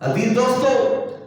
عزیز دوستو،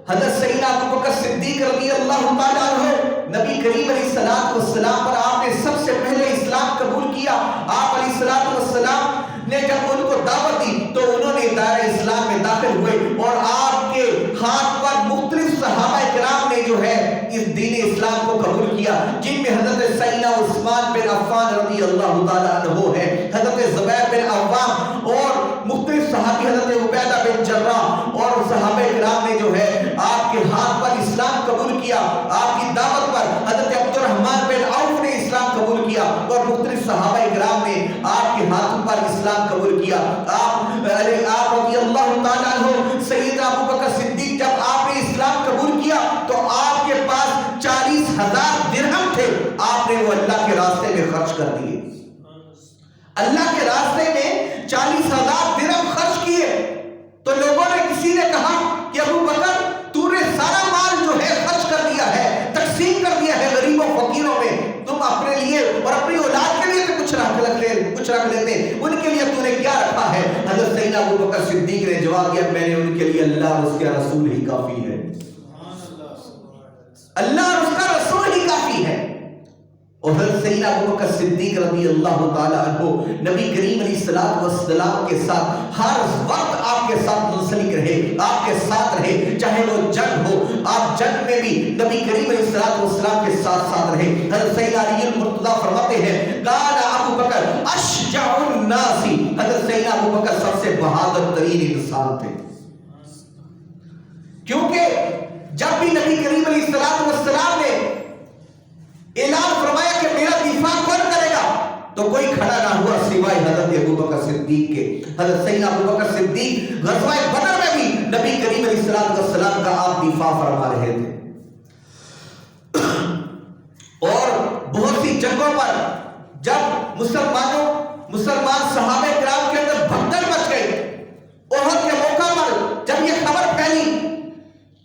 حضرت سیدنا ابو بکر صدیق رضی اللہ تعالیٰ عنہ نبی کریم علیہ السلام پر آپ نے سب سے پہلے اسلام قبول کیا. آپ علیہ السلام نے جب ان کو دعوت دی تو انہوں نے دائرہ اسلام میں داخل ہوئے اور آپ کے ہاتھ پر مختلف صحابہ کرام نے جو ہے اس دین اسلام کو قبول کیا، جن میں حضرت سیدنا عثمان بن عفان رضی اللہ تعالیٰ عنہ ہے، حضرت زبیر بن عوام اور مختلف صحابی حضرت عبیدہ بن جراح اور صحابہ کرام نے جو ہے آپ کے ہاتھ پر اسلام قبول کیا. آپ کی دعوت پر حضرت عبد الرحمن بن عوف نے اسلام قبول کیا اور مختلف صحابہ کرام نے آپ کے ہاتھ پر اسلام قبول کیا. آپ رضی اللہ تعالیٰ عنہ سیدنا ابو بکر صدیق جب آپ نے اسلام قبول کیا تو آپ کے پاس 40,000 درہم تھے. آپ نے وہ اللہ کے راستے میں خرچ کر دیے. اللہ کے راستے میں 40,000 درہم خرچ کیے تو لوگوں نے کسی نے کہا کہ ابو بکر تو نے سارا مال جو ہے خرچ کر دیا ہے، تقسیم کر دیا ہے غریبوں فقیروں میں، تم اپنے لیے اور اپنی اولاد کے لیے تو کچھ رکھ لیتے، ان کے لیے تو نے کیا رکھا ہے؟ حضرت سیدنا ابو بکر صدیق نے جواب دیا میں نے ان کے لیے اللہ اور اس کے رسول ہی کافی ہے. اللہ اور اس کا رسول ہی کافی ہے. اور حضرت سیدنا ابو بکر صدیق رضی اللہ تعالیٰ عنہ نبی کریم علیہ السلام کے ساتھ ہر وقت آپ کے ساتھ منسلک رہے، آپ کے ساتھ رہے، چاہے وہ جنگ ہو، آپ جنگ میں بھی نبی کریم علیہ السلام کے ساتھ رہے. حضرت سیدنا علی المرتضیٰ فرماتے ہیں کان ابو بکر اشجع الناس، حضرت سیدنا ابو بکر سب سے بہادر ترین انسان تھے، کیونکہ جب بھی نبی کریم علیہ السلام نے اعلان فرمایا کہ میرا دفاع کون کرے گا تو کوئی کھڑا نہ ہوا سوائے حضرت ابو بکر صدیق کے. حضرت سیدنا ابو بکر صدیق غزوہ بدر میں بھی نبی کریم علیہ السلام کا آپ دفاع فرما رہے تھے. اور بہت سی جنگوں پر جب مسلمان صحابہ کرام کے اندر بھگدڑ مچ گئی، احد کے موقع پر جب یہ خبر پھیلی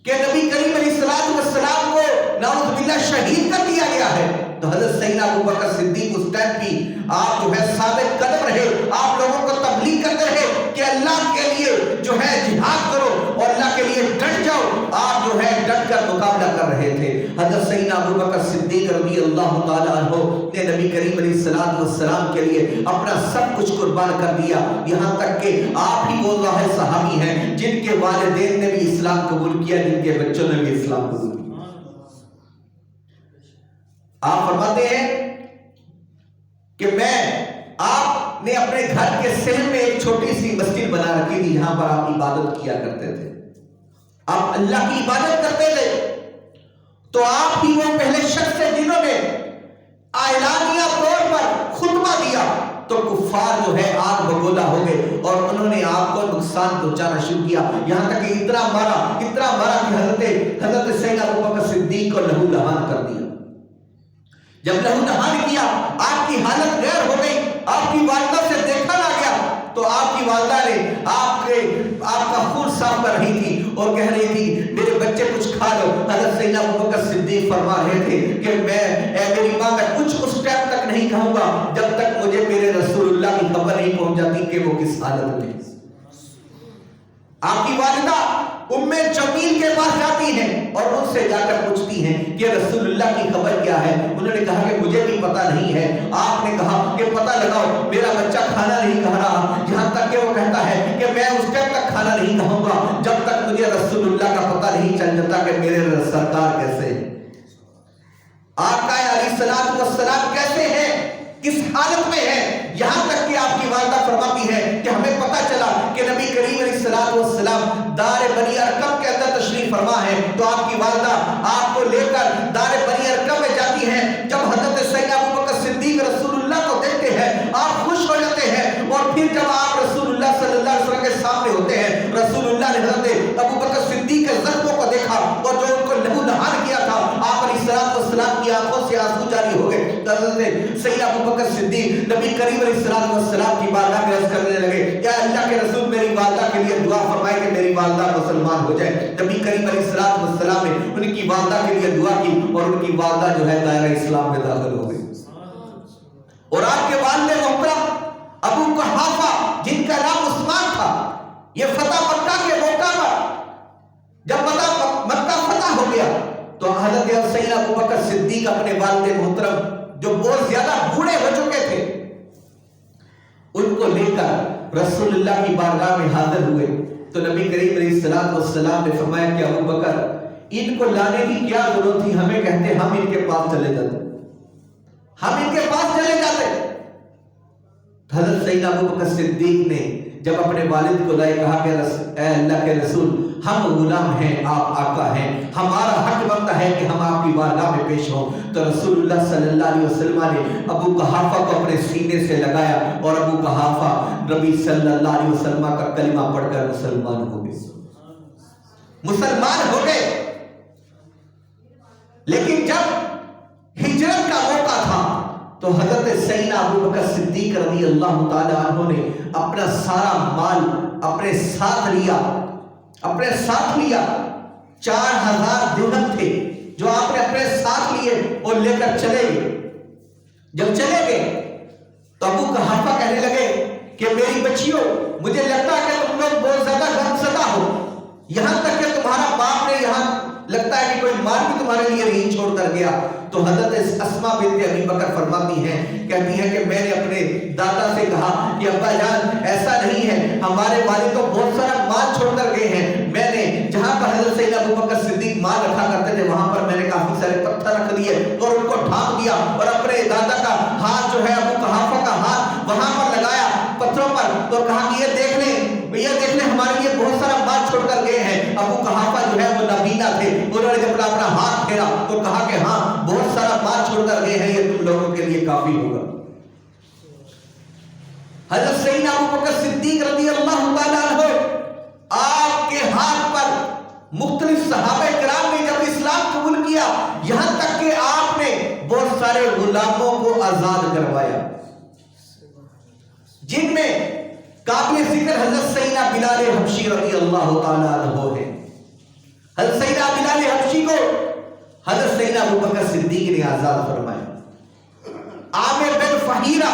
کہ نبی کریم علیہ السلام کو نعوذ باللہ شہید کر دیا گیا ہے تو حضرت سیدنا ابو بکر صدیق اس ٹائم بھی آپ جو ہے ثابت قدم رہے، آپ لوگوں کو تبلیغ کرتے رہے کہ اللہ کے لیے جو ہے جہاد کرو اور اللہ کے لیے ڈٹ جاؤ. آپ جو ہے ڈٹ کر مقابلہ کر رہے تھے. حضرت سیدنا ابو بکر صدیق رضی اللہ تعالیٰ عنہ نے نبی کریم علیہ السلام کے لیے اپنا سب کچھ قربان کر دیا، یہاں تک کہ آپ ہی وہ واحد صحابی ہیں جن کے والدین نے بھی اسلام قبول کیا، جن کے بچوں نے بھی اسلام قبول کیا. آپ فرماتے ہیں کہ آپ نے اپنے گھر کے صحن میں ایک چھوٹی سی مسجد بنا رکھی تھی، یہاں پر آپ عبادت کیا کرتے تھے، آپ اللہ کی عبادت کرتے تھے. تو آپ ہی وہ پہلے شخص تھے جنہوں نے اعلانیہ طور پر خطبہ دیا تو کفار جو ہے آگ بگولا ہو گئے اور انہوں نے آپ کو نقصان پہنچانا شروع کیا، یہاں تک کہ اتنا مارا کہ حضرت سیدنا ابو بکر صدیق کو لہو لہان کر دیا. جب لہو لہان کیا آپ کی حالت غیر ہو گئی، آپ کی والدہ سے دیکھا نہ گیا تو آپ کی والدہ نے آپ کا خون صاف کر رہی تھی اور کہہ رہی تھی میرے بچے کچھ کھا لو. حضرت سیدنا ابو بکر صدیق فرما رہے تھے کہ میری ماں میں کچھ اس ٹائم تک نہیں کھاؤں گا جب تک مجھے میرے رسول اللہ کی خبر نہیں پہنچ جاتی کہ وہ کس حالت میں. آپ کی والدہ ام جمیل کے پاس جاتی ہیں اور ان سے جا کر پوچھتی ہیں کہ رسول اللہ کی خبر کیا ہے. انہوں نے کہا کہ مجھے بھی پتہ نہیں ہے. آپ نے کہا کہ پتہ لگاؤ میرا بچہ کھانا نہیں کھا رہا، یہاں تک کہ وہ کہتا ہے کہ میں اس ٹائم تک کھانا نہیں کھاؤں گا جب تک مجھے رسول اللہ کا پتہ نہیں چل جاتا کہ میرے سرکار کیسے ہیں، آقا علیہ السلام کیسے ہیں، کس حالت میں ہے. یہاں تک کہ آپ کی والدہ فرماتی ہے کہ ہمیں پتہ چلا کہ نبی کریم علیہ السلام دار بنی ارقم کے اندر تشریف فرما ہے تو آپ کی والدہ آپ کو لے کر دار بنی ارقم میں جاتی ہیں. جب حضرت سیدنا ابو بکر صدیق رسول اللہ کو دیکھتے ہیں آپ خوش ہو جاتے ہیں اور پھر جب آپ رسول اللہ صلی اللہ علیہ وسلم کے سامنے ہوتے ہیں رسول اللہ نے حضرت ابو بکر صدیق کے زخموں کو دیکھا اور جو ان کو لہو لہان کیا تھا آپ علیہ السلام کی آنکھوں سے آنسو جاری ہو گئے. حضرت سیدنا ابو بکر صدیق نبی کریم علیہ السلام کی بارگاہ میں عرض کرنے لگے یا اللہ کے رسول میری والدہ کے لیے دعا فرمائے کہ میری والدہ مسلمان ہو جائے. نبی کریم علیہ السلام نے ان کی والدہ کے لیے دعا کی اور ان کی والدہ جو ہے دائرہ اسلام میں داخل ہو گئی. اور آپ کے والد محترم ابو قحافہ جن کا نام عثمان تھا، یہ فتح مکہ کے موقع پر تو حضرت سیدنا ابو بکر صدیق اپنے والد محترم جو بہت زیادہ بوڑھے ہو چکے تھے ان کو لے کر رسول اللہ کی بارگاہ میں حاضر ہوئے. تو نبی کریم علیہ الصلوۃ والسلام نے فرمایا کہ ابو بکر ان کو لانے کی کیا ضرورت تھی, ہمیں کہتے ہم ان کے پاس چلے جاتے, ہم ان کے پاس چلے جاتے. حضرت سیدنا ابو بکر صدیق نے جب اپنے والد کو لائے کہا کہ اے اللہ کے رسول ہم غلام ہیں, آپ آقا ہیں, ہمارا حق بنتا ہے کہ ہم آپ کی بارگاہ میں پیش ہوں. تو رسول اللہ صلی اللہ علیہ وسلم نے ابو قحافہ کو اپنے سینے سے لگایا اور ابو قحافہ نبی صلی اللہ علیہ وسلم کا کلمہ پڑھ کر مسلمان ہو گئے, مسلمان ہو گئے. لیکن جب ہجرت کا موقع تھا تو حضرت سیدنا ابو بکر صدیق رضی اللہ تعالی عنہ نے اپنا سارا مال اپنے ساتھ لیا, 4000 درہم تھے جو آپ نے اپنے ساتھ لیے اور لے کر چلے گئے. جب چلے گئے تو ابو قحافہ کہنے لگے کہ میری بچیوں مجھے لگتا ہے کہ تم لوگ بہت زیادہ غمزدہ ہو, یہاں تک کہ تمہارا باپ نے یہاں لگتا ہے کہ کوئی مال بھی تمہارے لیے نہیں چھوڑ کر گیا. تو حضرت اسماء بنت ابی بکر فرماتی ہیں, کہتی ہیں کہ میں نے اپنے دادا سے کہا کہ ابا جان ایسا نہیں ہے, ہمارے والد تو بہت سارا مال چھوڑ کر گئے ہیں, میں نے جہاں پر حضرت سیدنا ابو بکر صدیق مال رکھا کرتے تھے وہاں پر میں نے کافی سارے پتھر رکھ دیے اور ان کو ڈھانپ دیا اور اپنے دادا کا ہاتھ جو ہے ابو قحافہ کا ہاتھ وہاں پر لگایا پتھروں پر, تو کہا کہ یہ دیکھ لیں ہمارے لیے بہت سارا مال چھوڑ کر گئے ہیں. ابو قحافہ جو ہے وہ نبینا تھے, انہوں نے جب اپنا ہاتھ پھیرا تو کہا کہ ہاں بہت سارا مال چھوڑ کر گئے ہیں, یہ تم لوگوں کے لیے کافی ہوگا. حضرت سیدنا ابو بکر صدیق رضی اللہ تعالیٰ عنہ آپ کے ہاتھ پر مختلف صحابہ کرام نے جب اسلام قبول کیا, یہاں تک کہ آپ نے بہت سارے غلاموں کو آزاد کروایا, جن میں قابل ذکر حضرت سیدنا بلال حبشی رضی اللہ تعالیٰ عنہ ہے. حضرت سیدنا بلال حبشی کو حضرت سیدنا ابو بکر صدیق نے آزاد فرمایا. عامر بن فہیرہ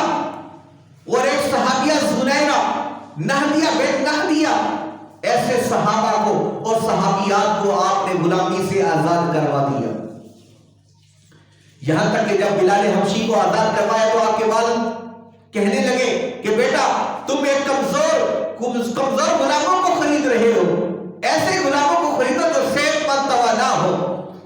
اور ایک صحابیہ زنیرہ, نہدیہ بن نہدیہ, ایسے صحابہ کو اور صحابیات کو آپ نے غلامی سے آزاد کروا دیا. یہاں تک کہ جب بلال حبشی کو آزاد کروایا تو آپ کے والد کہنے لگے کہ بیٹا تم ایک کمزور غلاموں کو خرید رہے ہو, ایسے غلاموں کو خریدو جو صحت مند توانا ہو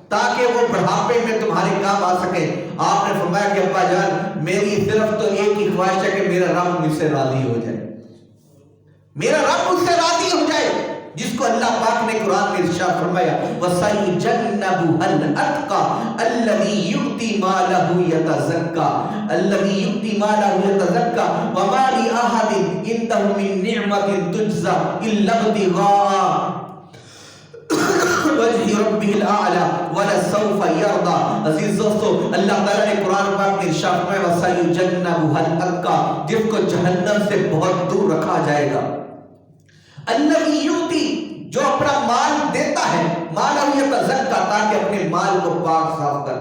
تاکہ وہ بڑھاپے میں تمہارے کام آ سکے. آپ نے فرمایا کہ ابا جان میری صرف تو ایک ہی خواہش ہے کہ میرا رب مجھ سے راضی ہو جائے, میرا رب مجھ سے راضی ہو جائے, جس کو اللہ پاک نے قرآن میں ارشاد فرمایا وَسَيُجَنَّبُهَا الْأَتْقَى الَّذِي يُؤْتِي مَالَهُ يَتَزَكَّى الَّذِي يُؤْتِي مَالَهُ يَتَزَكَّى وَمَا لِأَحَدٍ عِندَهُ مِن نِّعْمَةٍ تُجْزَى إِلَّا ابْتِغَاءَ وجہ ربہ الاعلی ولسوف یرضی. عزیز دوستو اللہ تعالیٰ نے قرآن پاک میں ارشاد فرمایا وَسَيُجَنَّبُهَا الْأَتْقَى, جس کو جہنم سے بہت دور رکھا جائے گا. الذی یؤتی, جو اپنا مال دیتا ہے, مالہ یتزکیٰ, تاکہ اپنے مال کو پاک صاف کر.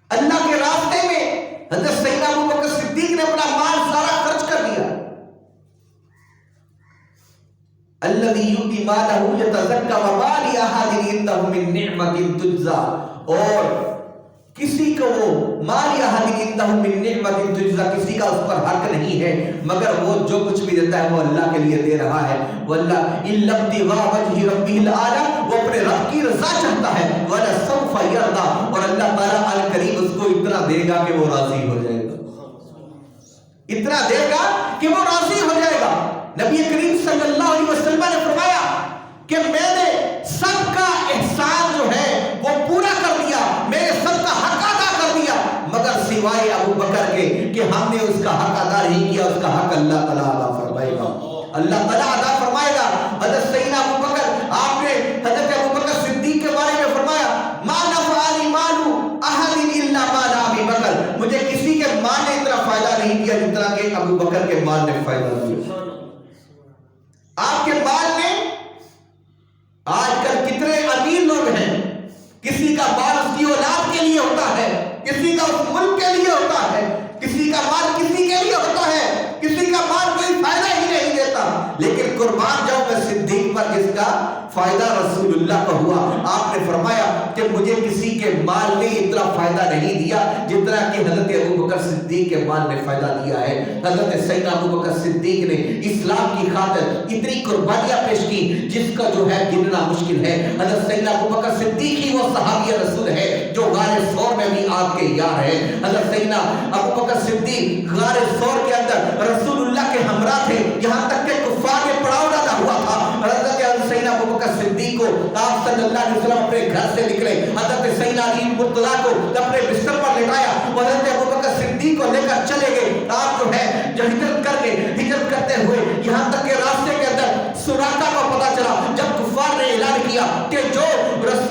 اللہ کے راستے میں حضرت سیدنا ابو بکر صدیق نے اپنا مال سارا خرچ کر دیا. الذی یؤتی مالہ یتزکیٰ وما لأحد عنده من نعمۃ تجزیٰ, اور کسی کو وہ مال احد عنده من نعمۃ تجزیٰ, کسی کا اس پر حق نہیں ہے مگر وہ جو کچھ بھی دیتا ہے وہ اللہ کے لیے دے رہا ہے. واللہ الا ابتغاء وجہ ربہ الاعلی, وہ اپنے رب کی رضا چاہتا ہے. ولسوف یرضی, اور اللہ تعالیٰ الکریم اس کو اتنا دے گا کہ وہ راضی ہو جائے گا, اتنا دے گا کہ وہ راضی ہو جائے گا. نبی کریم صلی اللہ علیہ وسلم نے فرمایا کہ میں نے سب کا احسان جو ہے وہ پورا کر دیا, میں نے سب کا حق ادا کر دیا, مگر سوائے ابو بکر کے کہ ہم نے اس کا حق ادا نہیں کیا, اس کا حق اللہ تعالیٰ ادا فرمائے گا, اللہ تعالیٰ ادا فرمائے گا. حضرت سیدنا ابو بکر, آپ نے حضرت ابو بکر صدیق کے بارے میں فرمایا ما نفعنی مال احد الا مال ابی بکر, مجھے کسی کے مال نے اتنا فائدہ نہیں دیا جتنا کہ ابو بکر کے مال نے فائدہ دیا. آپ کے مال نے, آج کل کتنے امیر لوگ ہیں, کسی کا مال اس کی اولاد کے لیے ہوتا ہے, کسی کا اس ملک کے لیے ہوتا ہے, کسی کا مال کسی کے لیے ہوتا ہے, کسی کا مال کوئی فائدہ ہی نہیں دیتا. لیکن قربان جاؤں میں صدیق پر جس کا فائدہ رسول اللہ کو ہوا. آپ نے فرمایا کہ مجھے کسی کے مال نے اتنا فائدہ نہیں دیا جتنا کہ حضرت ابو بکر صدیق کے مال نے فائدہ دیا ہے. حضرت سیدنا ابو بکر صدیق نے اسلام کی خاطر اتنی قربانیاں پیش کی جس کا جو ہے گننا مشکل ہے. حضرت سیدنا ابو بکر صدیق ہی وہ صحابی رسول ہے جو غار ثور میں بھی آپ کے یار ہے. حضرت سیدنا ابو بکر صدیق غار ثور کے اندر رسول اللہ کے ہمراہ تھے، یہاں تک کہ کفار نے پڑاؤ ڈالا ہوا تھا. حضرت سیدنا ابو بکر صدیق کو آپ صلی اللہ علیہ وسلم اپنے گھر سے نکلے، حضرت سیدنا علی مرتضیٰ کو اپنے بستر پر لٹایا، حضرت ابو بکر صدیق کو لے کر چلے گئے. آپ جو ہے جو ہجرت کر کے ہجرت کرتے ہوئے یہاں تک کہ راستے کے اندر سراقہ کو پتہ چلا، جب کفار نے اعلان کیا کہ جو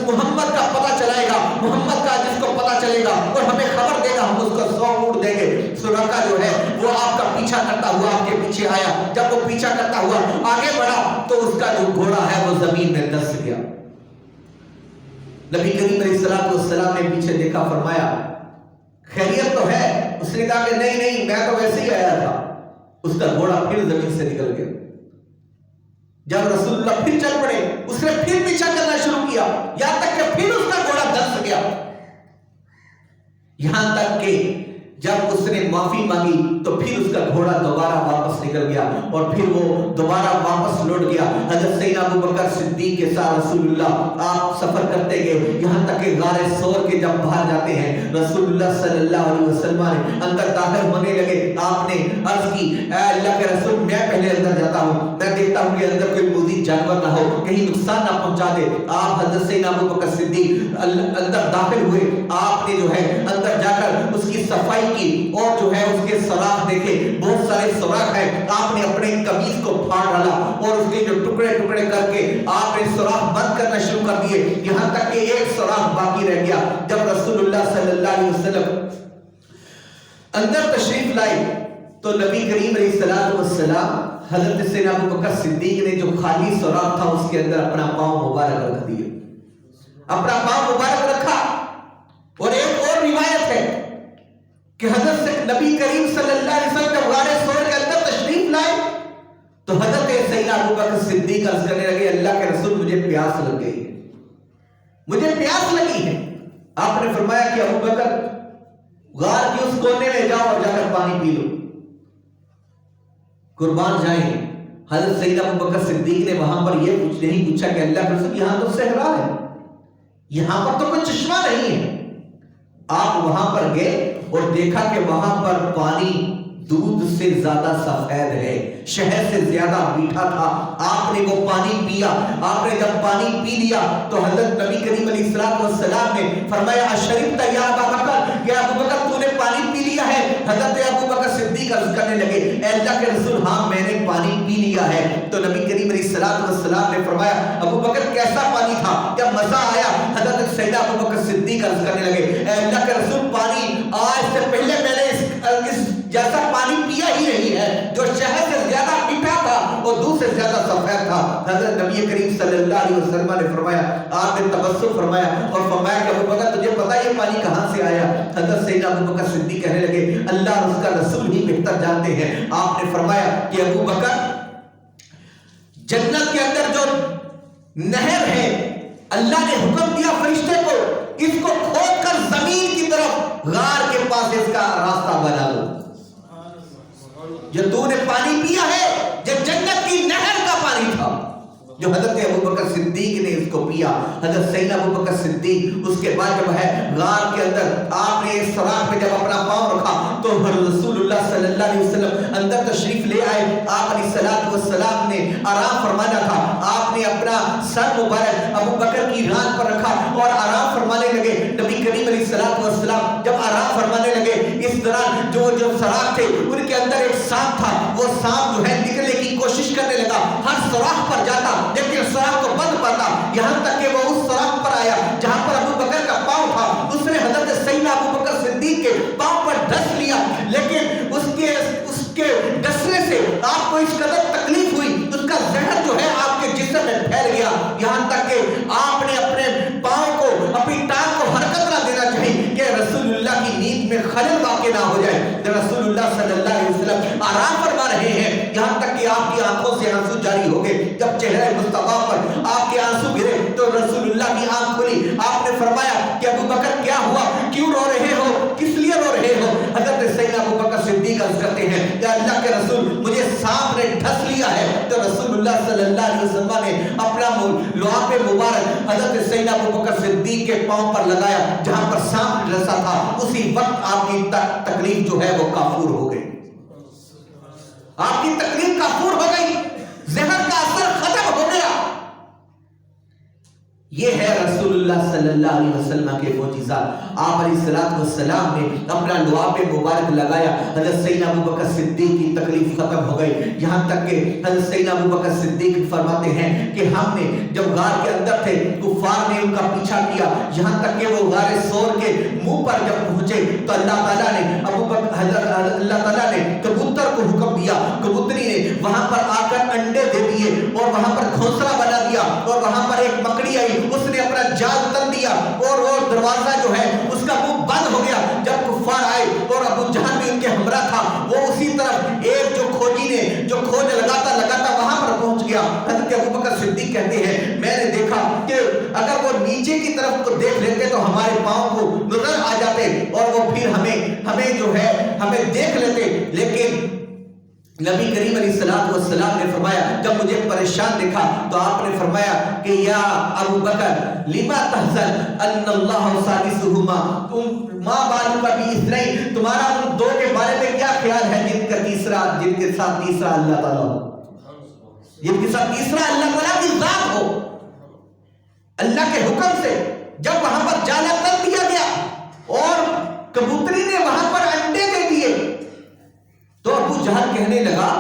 محمد کا پتہ چلائے گا، محمد کا جس کو پتہ چلے گا اور ہمیں خبر دے گا ہم اس کو 100 اونٹ دیں گے. سراقہ جو ہے وہ آپ کا پیچھا کرتا ہوا آپ کے پیچھے آیا. جب وہ پیچھا کرتا ہوا آگے بڑھا تو اس کا جو گھوڑا ہے وہ زمین میں دس گیا. نبی کریم علیہ السلام نے پیچھے دیکھا، فرمایا خیریت تو ہے؟ اس نے کہا کہ نہیں میں تو ویسے ہی آیا تھا. اس کا گھوڑا پھر زمین سے نکل گیا. جب رسول اللہ پھر چل پڑے اس نے پھر پیچھا کرنا شروع کیا یہاں تک کہ پھر اس کا گھوڑا دس گیا. یہاں تک کہ جب اس نے معافی مانگی تو پھر اس کا گھوڑا دوبارہ واپس نکل گیا اور پھر وہ دوبارہ واپس لوٹ گیا. حضرت سیدنا ابو بکر صدیق کے ساتھ رسول اللہ آپ سفر کرتے گئے یہاں تک کہ غار ثور کے جب باہر جاتے ہیں رسول اللہ صلی اللہ علیہ وسلم نے اندر داخل ہونے لگے. آپ نے عرض کی اے اللہ کے رسول میں پہلے اندر جاتا ہوں، میں دیکھتا ہوں کہ اندر کوئی موذی جانور نہ ہو، کہیں نقصان نہ پہنچا دے. آپ حضرت سیدنا ابو بکر صدیق اندر داخل ہوئے. آپ نے جو ہے اندر جا کر اس کی صفائی کی اور جو ہے اس کے سوراخ دیکھے، بہت سارے سوراخ ہیں. آپ نے اپنے قمیص کو پھاڑ ڈالا اور اس کے جو ٹکڑے ٹکڑے کر کے آپ نے سوراخ بند کرنا شروع کر دیے یہاں تک کہ ایک سوراخ باقی رہ گیا. جب رسول اللہ صلی اللہ علیہ وسلم اندر تشریف لائے تو نبی کریم علیہ السلام حضرت سیدنا ابو بکر صدیق نے جو خالی سوراخ تھا اس کے اندر اپنا پاؤں مبارک رکھ دیا، اپنا پاؤں مبارک رکھا. اور ایک اور روایت ہے کہ حضرت نبی کریم صلی اللہ علیہ وسلم جب غار ثور کے اندر تشریف لائے تو حضرت سیدنا ابو بکر صدیق عرض کرنے لگے اللہ کے رسول مجھے پیاس لگ گئی ہے، مجھے پیاس لگی ہے. آپ نے فرمایا کہ ابو بکر غار کے اس کونے میں جاؤ اور جا کر پانی پی لو. قربان جائیں حضرت سیدنا ابو بکر صدیق نے وہاں پر یہ نہیں پوچھا کہ اللہ کے رسول یہاں تو صحرا ہے، یہاں پر تو کوئی چشمہ نہیں ہے. آپ وہاں پر گئے اور دیکھا کہ وہاں پر پانی دودھ سے زیادہ سفید ہے، شہد سے زیادہ میٹھا تھا. آپ نے وہ پانی پیا. آپ نے جب پانی پی لیا تو حضرت نبی کریم علیہ السلام نے فرمایا اشربت یا ابا بکر، کہ ابو بکر تو نے پانی پی لیا ہے؟ حضرت ابو بکر صدیق عرض کرنے لگے اے اللہ کے رسول ہاں میں نے پانی پی لیا ہے. تو نبی کریم علیہ السلام نے فرمایا ابو بکر کیسا پانی تھا، کیا مزہ آیا؟ حضرت سیدنا ابو بکر صدیق عرض کرنے لگے اے اللہ کے رسول پانی آج سے پہلے میں نے اس جیسا پانی پیا ہی نہیں ہے جو شہد سے زیادہ میٹھا تھا اور دودھ سے زیادہ سفید تھا. حضرت نبی کریم صلی اللہ علیہ وسلم نے فرمایا، آپ نے تبسم فرمایا اور فرمایا کہ ابو بکر تجھے پتا یہ پانی کہاں سے آیا؟ حضرت سیدنا ابو بکر صدیق کہنے لگے اللہ اور اس کا رسول ہی بہتر جانتے ہیں. آپ نے فرمایا کہ ابو بکر جنت کے اندر جو نہر ہے اللہ نے حکم دیا فرشتے کو اس کو کھود کر زمین کی طرف غار کے پاس اس کا راستہ بنا دو. جو تو نے پانی پیا ہے جو جنت کی نہر کا پانی تھا جو حضرت ابو بکر صدیق نے اس کو پیا. حضرت سیدنا ابو بکر صدیق اس کے بعد جب ہے غار کے اندر آپ نے اس سوراخ میں جب اپنا پاؤں رکھا تو رسول اللہ صلی اللہ علیہ وسلم اندر تشریف لے آئے. آپ علیہ السلام نے آرام فرمانا تھا. آپ نے اپنا سر مبارک ابو بکر کی ران پر رکھا اور آرام فرمانے لگے. نبی کریم علیہ السلام جب آرام فرمانے لگے اس دوران جو سوراخ تھے ان کے اندر ایک سانپ تھا. وہ سانپ جو ہے نکلنے کی کوشش کرنے لگا، ہر سوراخ پر جاتا لیکن سوراخ کو بند پاتا، یہاں تک کہ وہ اس سوراخ پر آیا جہاں پر ابو بکر کا پاؤں تھا. اس نے حضرت سیدنا ابو بکر صدیق کے پاؤں پر ڈس لیا لیکن اس کے ڈسنے سے آپ کو اس قدر تکلیف ہوئی اس کا زہر جو ہے آپ کے جسم میں پھیل گیا یہاں تک کہ آپ نے اپنے پاؤں کو اپنی ٹانگ کو حرکت نہ دینا چاہیے کہ رسول اللہ کی نیند میں خلل واقع نہ ہو جائے. رسول اللہ صلی اللہ علیہ وسلم آرام فرما رہے ہیں یہاں تک کہ آپ کی آنکھوں سے آنسو جب چہرہ مصطفیٰ پر آپ کے آنسو گرے تو رسول اللہ کی آنکھ کھلی. آپ نے فرمایا کہ ابو بکر کیا ہوا, کیوں رو رہے ہو, کس لیے رو رہے ہو؟ حضرت سیدنا ابو بکر صدیق عرض کرتے ہیں کہ اللہ کے رسول مجھے سانپ نے ڈھس لیا ہے. تو رسول اللہ صلی اللہ علیہ وسلم نے اپنا لعاب مبارک حضرت سیدنا ابو بکر صدیق کے پاؤں پر لگایا جہاں پر سانپ ڈسا تھا. اسی وقت آپ کی تکلیف جو ہے وہ کافور ہو گئی, آپ کی تکلیف کافور ہو گئی, زہر کا اثر ختم ہو گیا. یہ ہے رسول اللہ صلی اللہ علیہ وسلم کے معجزات. آپ علیہ الصلوۃ والسلام نے اپنا لعاب مبارک لگایا, حضرت سیدنا ابو بکر صدیق کی تکلیف ختم ہو گئی. یہاں تک کہ حضرت سیدنا ابو بکر صدیق فرماتے ہیں کہ ہم نے جب غار کے اندر تھے کفار نے ان کا پیچھا کیا, یہاں تک کہ وہ غار سور کے منہ پر جب پہنچے تو اللہ تعالیٰ نے کبوتر کو حکم دیا, کبوتری نے وہاں پر آ کر انڈے دے دیے اور وہاں پر گھونسلہ بنا دیا, اور وہاں پر ایک مکڑی آئی, اس نے اپنا جال تن دیا اور وہ دروازہ جو ہے اس کا منہ بند ہو گیا. جب کفار آئے اور ابو جہل بھی ان کے ہمراہ تھا, وہ اسی طرف ایک جو کھوجی نے جو کھوج لگاتا وہاں پر پہنچ گیا. حضرت ابو بکر صدیق کہتے ہیں میں نے دیکھا کہ اگر وہ نیچے کی طرف کو دیکھ لیتے تو ہمارے پاؤں کو نظر آ جاتے اور وہ پھر ہمیں جو ہے ہمیں دیکھ لیتے. لیکن نبی کریم علیہ الصلوۃ والسلام نے فرمایا, جب مجھے پریشان دیکھا تو آپ نے فرمایا کہ یا ابو بکر لما تحزن ان اللہ ثالثہما, تم ماں بالو کا بھی اثنین, تمہارا ان دو کے بارے میں کیا خیال ہے جن کے ساتھ تیسرا اللہ تعالیٰ ہو, جن کے ساتھ تیسرا اللہ تعالیٰ کی ذات ہو. اللہ کے حکم سے جب وہاں پر جالا تن دیا گیا اور کبوتری نے وہاں پر انڈے دے دیے تو ابو جہل کہنے لگا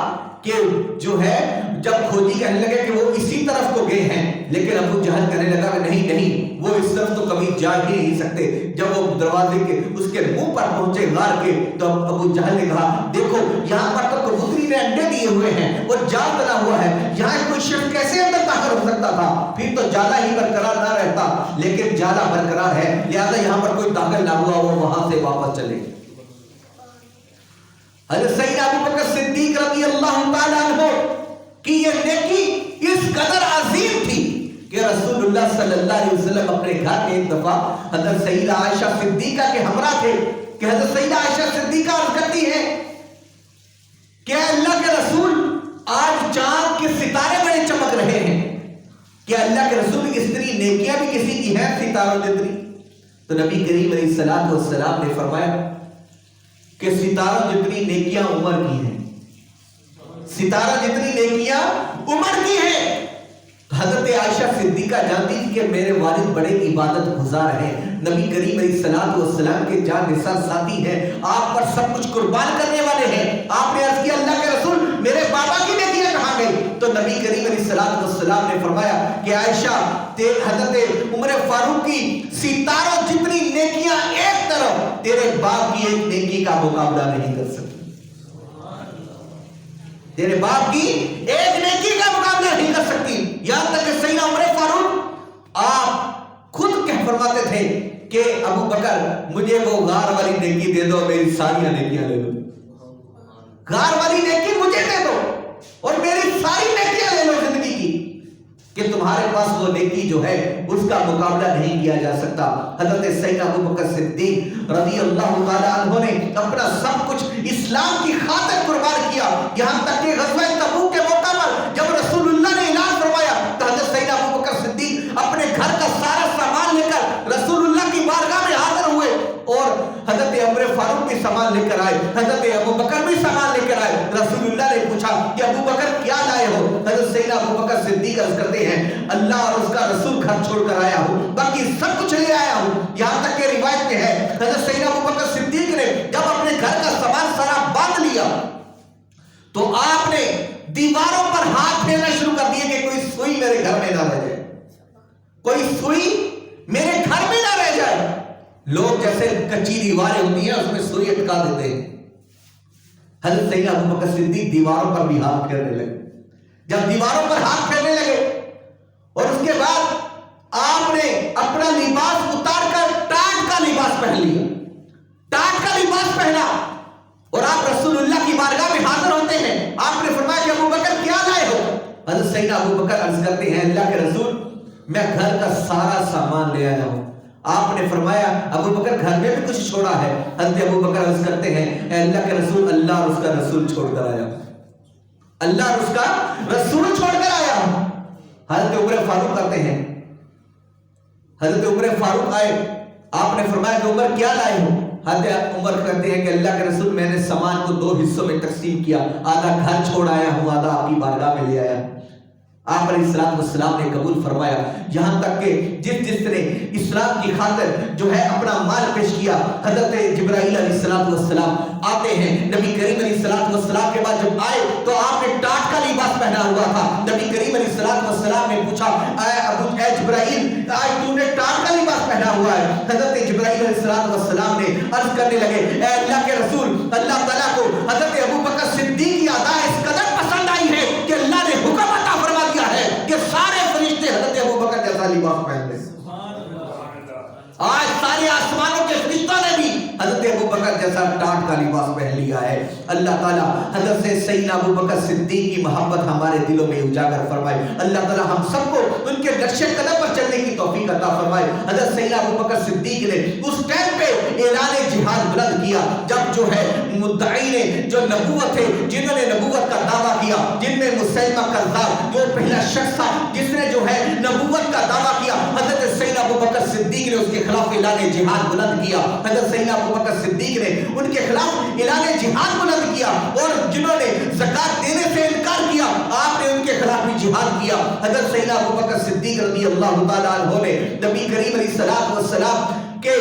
کہ جو ہے, جب کھوجی کہنے لگے کہ وہ اسی طرف کو گئے ہیں, لیکن ابو جہل کہنے لگا کہ نہیں وہ اس طرف تو کبھی جا ہی نہیں سکتے. جب وہ دروازے کے اس کے منہ پر پہنچے غار کے تو ابو جہل نے کہا دیکھو یہاں پر تو کبوتری نے انڈے دیے ہوئے ہیں اور جال بنا ہوا ہے, یہاں کوئی شخص کیسے اندر داخل ہو سکتا تھا؟ پھر تو جالا ہی برقرار نہ رہتا, لیکن جالا برقرار ہے لہذا یہاں پر کوئی داخل نہ ہوا, وہ وہاں سے واپس چلے. حضرت سیدنا ابو بکر صدیق رضی اللہ تعالیٰ عنہ کی یہ نیکی اس قدر عظیم تھی کہ رسول اللہ صلی اللہ علیہ وسلم اپنے گھر میں ایک دفعہ حضرت سیدہ عائشہ صدیقہ کے ہمراہ تھے کہ حضرت سیدہ عائشہ صدیقہ عرض کرتی ہیں کہ اللہ کے رسول آج چاند کے ستارے بڑے چمک رہے ہیں, کہ اللہ کے رسول کی اتنی نیکیاں بھی کسی کی ہیں ستاروں جتنی؟ تو نبی کریم علیہ الصلوۃ والسلام نے فرمایا کہ ستاروں جتنی نیکیاں عمر کی ہیں, ستاروں جتنی نیکیاں عمر کی ہیں. حضرت عائشہ صدیقہ جانتی تھی کہ میرے والد بڑے عبادت گزار ہیں, نبی کریم علیہ الصلوۃ والسلام کے جان نثار ساتھی ہیں, آپ پر سب کچھ قربان کرنے والے ہیں. آپ نے عرض کیا اللہ کے رسول میرے بابا کی نیکیاں کہاں گئی؟ تو نبی کریم علیہ الصلوۃ والسلام نے فرمایا کہ عائشہ حضرت عمر فاروق کی ستاروں جتنی نیکیاں ایک طرف, تیرے باپ کی ایک نیکی کا مقابلہ نہیں کر سکتی. تیرے باپ کی ایک نیکی کا مقابلہ نہیں کر سکتی. یہاں تک کہ سیدنا عمر فاروق آپ خود کہہ فرماتے تھے کہ ابو بکر مجھے وہ غار والی نیکی دے دو, میری ساری نیکیاں لے لو. غار والی نیکی مجھے دے دو اور میری ساری نیکیاں لے لو زندگی کی, کہ تمہارے پاس وہ نیکی جو ہے اس کا مقابلہ نہیں کیا جا سکتا. حضرت سیدنا ابو بکر صدیق رضی اللہ تعالیٰ عنہ نے اپنا سب کچھ اسلام کی خاطر قربان کیا. یہاں تک کہ غزوہ تبوک کے موقع پر جب رسول اللہ نے اعلان فرمایا تو حضرت سیدنا ابو بکر صدیق اپنے گھر کا سارا سامان لے کر رسول اللہ کی بارگاہ میں حاضر ہوئے, اور حضرت عمر فاروق بھی سامان لے کر آئے, حضرت ابو بکر بھی سامان لے کر آئے. رسول اللہ نے پوچھا کہ ابو بکر کیا لائے ہو؟ حضرت سیدنا ابو بکر صدیق عرض کرتے ہیں اللہ اور اس کا رسول گھر چھوڑ کر آیا ہوں, باقی سب کچھ لے آیا ہوں. یہاں تک کہ روایت میں ہے حضرت سیدنا ابو بکر صدیق نے جب اپنے گھر کا سامان سارا باندھ لیا تو آپ نے دیواروں پر ہاتھ پھیرنا شروع کر دیے کہ کوئی سوئی میرے گھر میں نہ رہ جائے, کوئی سوئی میرے گھر میں نہ رہ جائے. لوگ جیسے کچی دیواریں ہوتی ہیں اس میں سوئی اٹکا دیتے ہیں. حضرت سیدنا ابو بکر صدیق دیواروں پر بھی ہاتھ پھیرنے لگے. جب دیواروں پر ہاتھ پھیرنے لگے اور اس کے بعد آپ نے اپنا لباس اتار کر ٹاٹ کا لباس پہن لیا, ٹاٹ کا لباس پہنا اور آپ رسول اللہ کی بارگاہ میں حاضر ہوتے ہیں. آپ نے فرمایا کہ ابو بکر کیا لائے ہو؟ حضرت سیدنا ابو بکر عرض کرتے ہیں اللہ کے رسول میں گھر کا سارا سامان لے آیا ہوں. آپ نے فرمایا ابو بکر گھر میں بھی کچھ چھوڑا ہے؟ حضرت ابو بکر عرض کرتے ہیں اے اللہ کے رسول اللہ اور اس کا رسول چھوڑ کر آیا, اللہ اور اس کا رسول چھوڑ کر آیا. حضرت عمر فاروق کرتے ہیں, حضرت عمر فاروق آئے, آپ نے فرمایا کہ عمر کیا لائے ہو؟ حضرت عمر کہتے ہیں کہ اللہ کے رسول میں نے سامان کو 2 حصوں میں تقسیم کیا, آدھا گھر چھوڑ آیا ہوں, آدھا آپ کی بارگاہ میں لے آیا. آپ علیہ السلام نے قبول فرمایا, یہاں تک کہ جس نے اسلام کی خاطر جو ہے اپنا مال پیش کیا. حضرت جبرائیل علیہ السلام آتے ہیں, نبی کریم علیہ السلام کے بعد جب آئے تو آپ نے ٹاٹ کا لباس پہنا ہوا تھا. نبی کریم علیہ السلام نے پوچھا اے جبرائیل آج تو نے ٹاٹ کا لباس پہنا ہوا ہے؟ حضرت جبرائیل علیہ السلام نے عرض کرنے لگے اے اللہ کے رسول اللہ تعالیٰ کو حضرت ابو بکر صدیق کی ادا اس قدر پسند آئی ہے کہ اللہ نے حکم عطا فرما دیا ہے کہ سارے فرشتے حضرت ابو بکر جیسا لباس پہن لیں. آج سارے آسمانوں کے فرشتوں نے بھی حضرت ابو بکر جیسا ٹاٹ کا لباس پہن لیا ہے. اللہ تعالیٰ حضرت سیدنا ابو بکر صدیق کی محبت ہمارے دلوں میں اجاگر فرمائے. اللہ تعالیٰ ہم سب کو ان کے نقش قدم پر چلنے کی توفیق عطا فرمائے. حضرت سیدنا ابو بکر صدیق نے اس ٹائم پہ اعلان جہاد بلند کیا جب جو ہے مدعی نے جو نبوت ہے, جنہوں نے نبوت کا دعویٰ کیا, جن میں مسیلمہ کذاب جو پہلا شخص تھا جس نے جو ہے نبوت کا دعویٰ کیا, حضرت سیدنا ابو بکر صدیق نے اس کے خلاف اعلان جہاد بلند کیا. حضرت سیدنا ابو بکر صدیق نے ان کے خلاف اعلان جہاد بلند کیا, اور جنہوں نے زکات دینے سے انکار کیا آپ نے ان کے خلاف بھی جہاد کیا. حضرت سیدنا ابو بکر صدیق رضی اللہ تعالیٰ عنہ نے نبی کریم علیہ السلام کے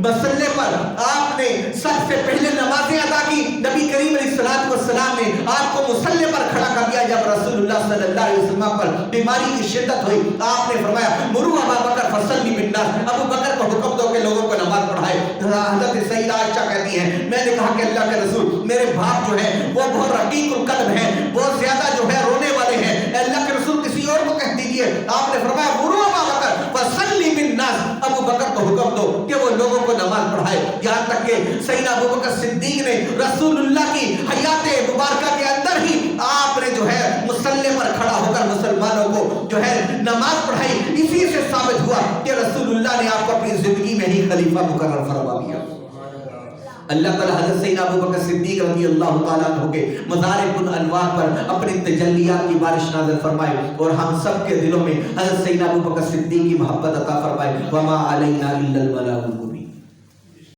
مسئلے پر آپ نے سب سے پہلے نمازیں ادا کی. نبی کریم علیہ السلام نے آپ کو مسئلے پر کھڑا کر دیا. جب رسول اللہ صلی اللہ علیہ وسلم پر بیماری کی شدت ہوئی آپ نے فرمایا مرو ابا بکر فصلی بالناس, ابو بکر کو حکم دو کہ لوگوں کو نماز پڑھائے. حضرت سیدہ عائشہ کہتی ہیں میں نے کہا کہ اللہ کے رسول میرے باپ جو ہے وہ بہت رقیق القلب ہیں, بہت زیادہ جو ہے رونے والے ہیں, اللہ کے رسول کسی اور کو کہہ دیجئے. آپ نے فرمایا مرو ابا بکر فصلی بالناس, ابو بکر کو حکم دو کہ وہ لوگوں کو نماز پڑھائے. یہاں تک کہ سیدنا ابو بکر صدیق نے رسول اللہ کی حیات مبارکہ کے اندر ہی آپ نے جو ہے مصلی پر کھڑا ہو کر مسلمانوں کو جو ہے نماز پڑھائی. اسی سے ثابت ہوا کہ رسول اللہ نے آپ کو اپنی زندگی میں ہی خلیفہ مقرر فرما دیا. اللہ تعالیٰ حضرت سیدنا ابو بکر صدیق رضی اللہ تعالیٰ عنہ کے مظاہر الانوار پر اپنی تجلیات کی بارش نازل فرمائے, اور ہم سب کے دلوں میں حضرت سیدنا ابو بکر صدیق کی محبت عطا فرمائے. وما علینا الا البلاغ المبین.